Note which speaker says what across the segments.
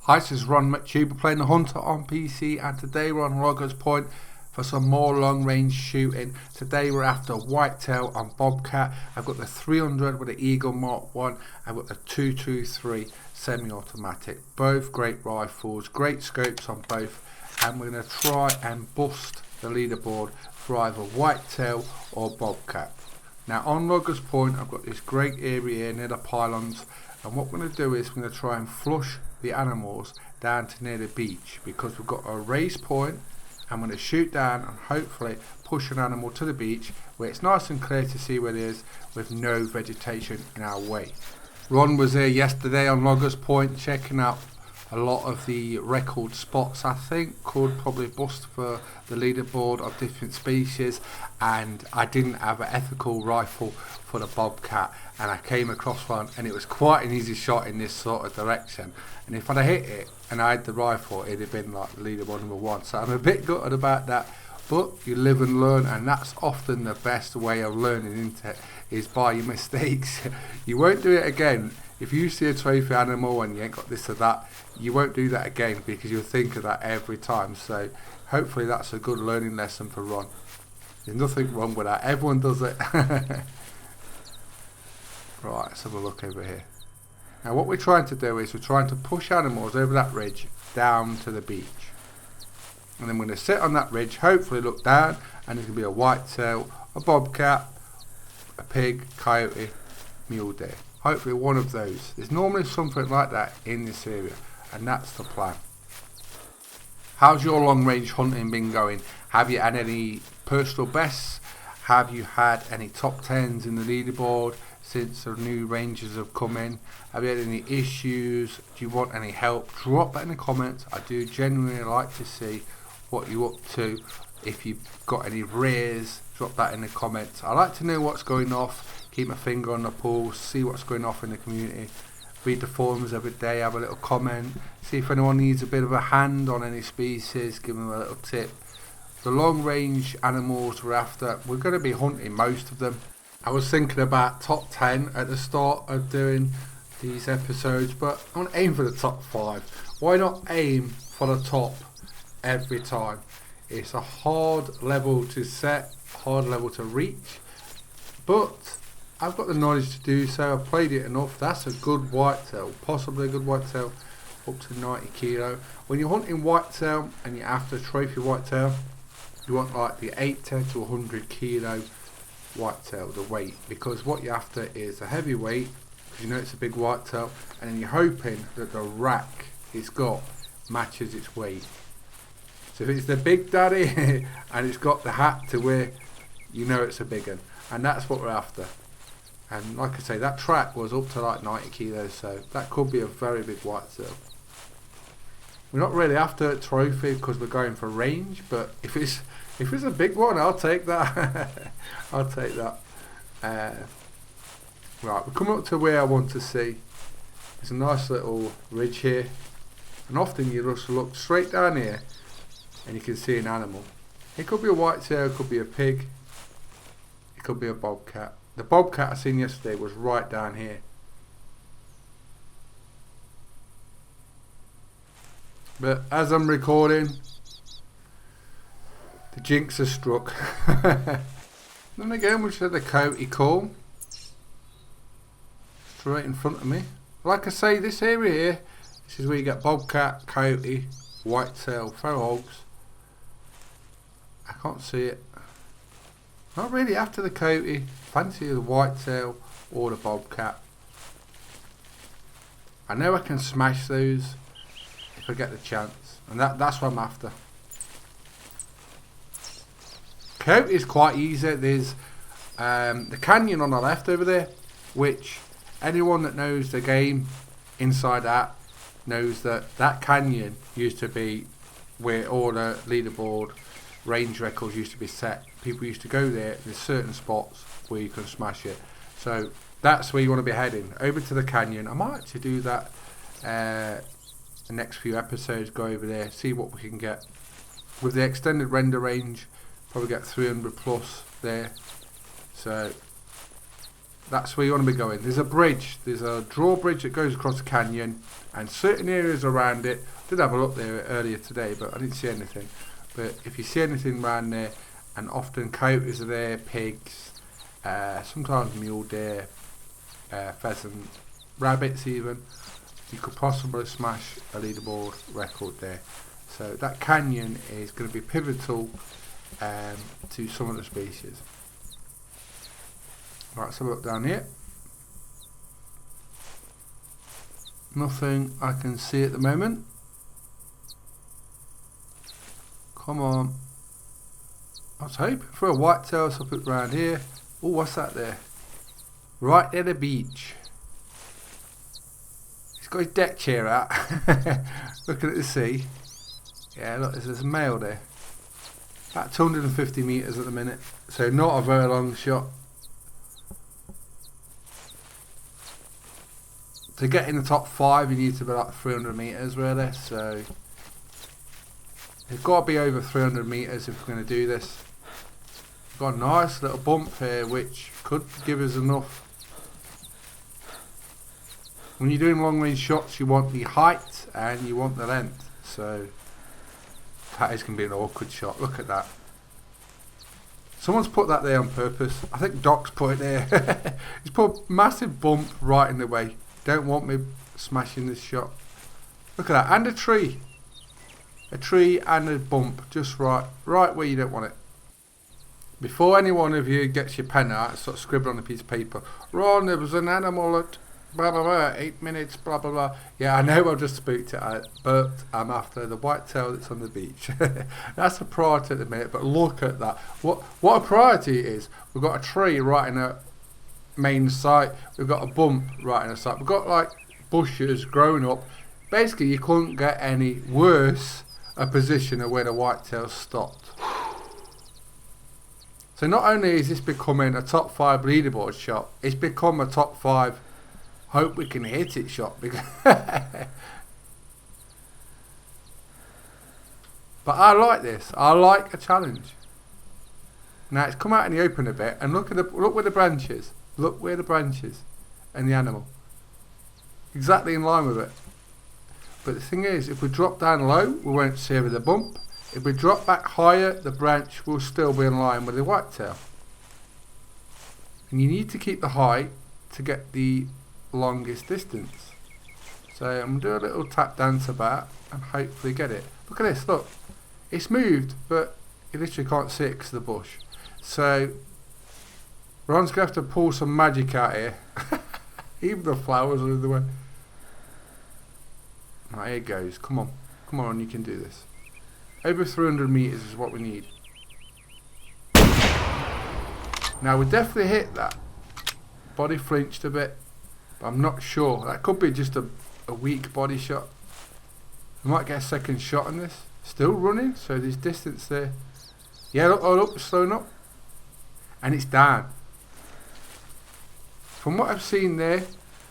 Speaker 1: Hi, this is ronMctube. We're playing the Hunter on PC, and today we're on Loggers Point for some more long range shooting. Today we're after Whitetail on Bobcat. I've got the 300 with the Eagle Mark 1. I've got the 223 semi-automatic. Both great rifles, great scopes on both, and we're going to try and bust the leaderboard for either Whitetail or Bobcat. Now on Loggers Point I've got this great area here near the pylons, and what we're going to do is we're going to try and flush the animals down to near the beach, because we've got a race point. I'm going to shoot down and hopefully push an animal to the beach where it's nice and clear to see where it is with no vegetation in our way. Ron was there yesterday on Loggers Point checking out a lot of the record spots. I think could probably bust for the leaderboard of different species, and I didn't have an ethical rifle for the Bobcat, and I came across one and it was quite an easy shot in this sort of direction, and if I'd have hit it and I had the rifle it'd have been like leaderboard number 1, so I'm a bit gutted about that. But you live and learn, and that's often the best way of learning, isn't it? Is by your mistakes. You won't do it again. If you see a trophy animal and you ain't got this or that, you won't do that again, because you'll think of that every time. So hopefully that's a good learning lesson for Ron. There's nothing wrong with that. Everyone does it. Right, let's have a look over here. Now what we're trying to do is we're trying to push animals over that ridge down to the beach. And then we're going to sit on that ridge, hopefully look down, and there's going to be a whitetail, a bobcat, a pig, coyote, mule deer. Hopefully one of those. There's normally something like that in this area, and that's the plan. How's your long range hunting been going? Have you had any personal bests? Have you had any top 10s in the leaderboard since the new ranges have come in? Have you had any issues? Do you want any help? Drop that in the comments. I do genuinely like to see what you're up to. If you've got any rears, drop that in the comments. I like to know what's going off, keep my finger on the pulse, see what's going off in the community, read the forums every day, have a little comment, see if anyone needs a bit of a hand on any species, give them a little tip. The long range animals we're after, we're going to be hunting most of them. I was thinking about top 10 at the start of doing these episodes, but I want to aim for the top 5. Why not aim for the top every time? It's a hard level to set, hard level to reach, but I've got the knowledge to do so. I've played it enough. That's a good whitetail, possibly a good whitetail, up to 90 kilo. When you're hunting whitetail and you're after trophy whitetail, you want like the 80 to 100 kilo whitetail, the weight, because what you're after is a heavy weight, because you know it's a big whitetail, and then you're hoping that the rack it's got matches its weight. So if it's the big daddy and it's got the hat to wear, you know it's a big one, and that's what we're after. And like I say, that track was up to like 90 kilos, so that could be a very big whitetail. We're not really after a trophy because we're going for range, but if it's a big one, I'll take that. I'll take that. Right, we're coming up to where I want to see. There's a nice little ridge here, and often you just look straight down here and you can see an animal. It could be a whitetail, it could be a pig, it could be a bobcat. The bobcat I seen yesterday was right down here. But as I'm recording, the jinx has struck. Then again, we should have the coyote call straight in front of me. Like I say, this area here, this is where you get bobcat, coyote, whitetail, feral hogs. I can't see it. Not really after the coyote. Fancy the whitetail or the bobcat. I know I can smash those if I get the chance, and that's what I'm after. Coyote is quite easy. There's the canyon on the left over there, which anyone that knows the game inside out knows that canyon used to be where all the leaderboard range records used to be set. People used to go there. There's certain spots where you can smash it, so that's where you want to be heading, over to the canyon. I might actually do that the next few episodes, go over there, see what we can get with the extended render range. Probably get 300 plus there, so that's where you want to be going. There's a bridge, there's a drawbridge that goes across the canyon, and certain areas around it. I did have a look there earlier today, but I didn't see anything. But if you see anything around there, and often coyotes are there, pigs, sometimes mule deer, pheasant, rabbits even, you could possibly smash a leaderboard record there. So that canyon is going to be pivotal to some of the species. Right, let's have a look down here. Nothing I can see at the moment. Come on. I was hoping for a whitetail something around here. Oh, what's that there? Right near the beach. He's got his deck chair out. Looking at the sea. Yeah, look, there's a male there. About 250 metres at the minute. So not a very long shot. To get in the top 5 you need to be like 300 metres really. So it's got to be over 300 metres if we're going to do this. Got a nice little bump here which could give us enough. When you're doing long range shots you want the height and you want the length, so that is going to be an awkward shot. Look at that. Someone's put that there on purpose. I think Doc's put it there. He's put a massive bump right in the way. Don't want me smashing this shot. Look at that, and a tree and a bump just right where you don't want it. Before any one of you gets your pen out and starts scribbling on a piece of paper, Ron, there was an animal at blah blah blah, 8 minutes, blah blah blah. Yeah, I know I've just spooked it out, but I'm after the whitetail that's on the beach. That's a priority at the minute, but look at that. What a priority it is. We've got a tree right in a main site, we've got a bump right in a site, we've got like bushes growing up. Basically you couldn't get any worse a position of where the whitetail stopped. So not only is this becoming a top 5 leaderboard shot, it's become a top 5 hope we can hit it shot. Because but I like this. I like a challenge. Now it's come out in the open a bit, and look where the branches. Look where the branches and the animal. Exactly in line with it. But the thing is, if we drop down low, we won't see over the bump. If we drop back higher, the branch will still be in line with the whitetail. And you need to keep the height to get the longest distance. So I'm going to do a little tap dance about and hopefully get it. Look at this, look. It's moved, but you literally can't see it because of the bush. So Ron's going to have to pull some magic out here. Even the flowers are in the way. Right, here it goes. Come on. Come on, you can do this. Over 300 metres is what we need. Now we definitely hit that. Body flinched a bit, but I'm not sure. That could be just a weak body shot. We might get a second shot on this. Still running, so there's distance there. Yeah, look, oh look, slowing up. And it's down. From what I've seen there,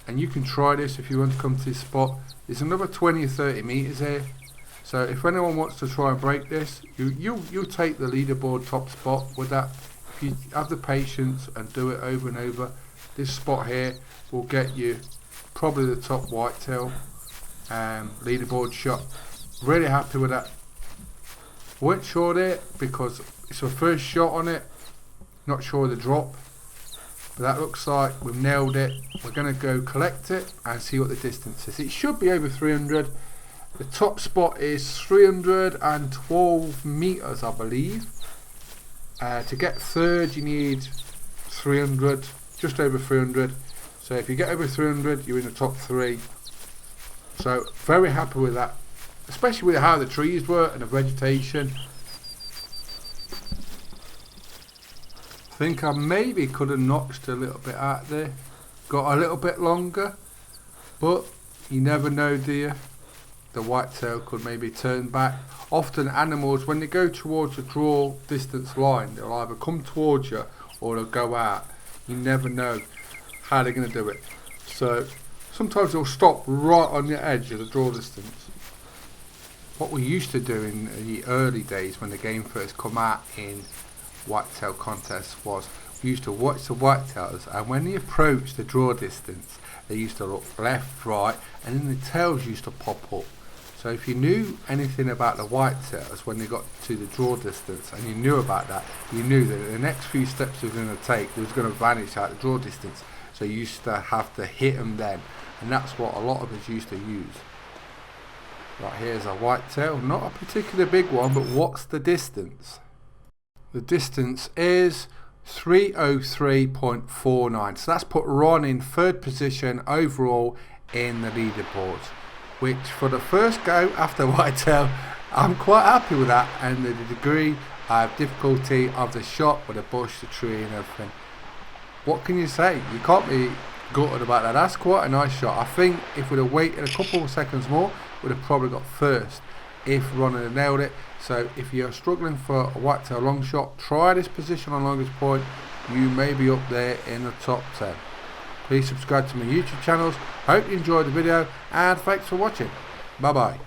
Speaker 1: and you can try this if you want to come to this spot, there's another 20 or 30 metres here. So if anyone wants to try and break this, you'll take the leaderboard top spot with that. If you have the patience and do it over and over, this spot here will get you probably the top whitetail leaderboard shot. Really happy with that. Weren't sure there because it's our first shot on it. Not sure of the drop. But that looks like we've nailed it. We're going to go collect it and see what the distance is. It should be over 300. The top spot is 312 metres, I believe. To get third, you need 300, just over 300. So if you get over 300, you're in the top 3. So very happy with that, especially with how the trees were and the vegetation. I think I maybe could have notched a little bit out there, got a little bit longer, but you never know, do you? The whitetail could maybe turn back. Often animals, when they go towards the draw distance line, they'll either come towards you or they'll go out. You never know how they're going to do it. So sometimes they'll stop right on the edge of the draw distance. What we used to do in the early days when the game first come out in whitetail contests was used to watch the whitetails, and when they approached the draw distance, they used to look left, right, and then the tails used to pop up. So if you knew anything about the whitetails when they got to the draw distance, and you knew about that, you knew that the next few steps they were going to take, they was going to vanish out the draw distance. So you used to have to hit them then, and that's what a lot of us used to use. Right, here's a whitetail, not a particularly big one, but what's the distance? The distance is 303.49. So that's put Ron in 3rd position overall in the leaderboard, which for the first go after whitetail, I'm quite happy with that, and the degree of difficulty of the shot with the bush, the tree and everything. What can you say? You can't be gutted about that. That's quite a nice shot. I think if we'd have waited a couple of seconds more, we'd have probably got first if Ron had nailed it. So if you're struggling for a whitetail long shot, try this position on longest point. You may be up there in the top 10. Please subscribe to my YouTube channels. Hope you enjoyed the video, and thanks for watching. Bye bye.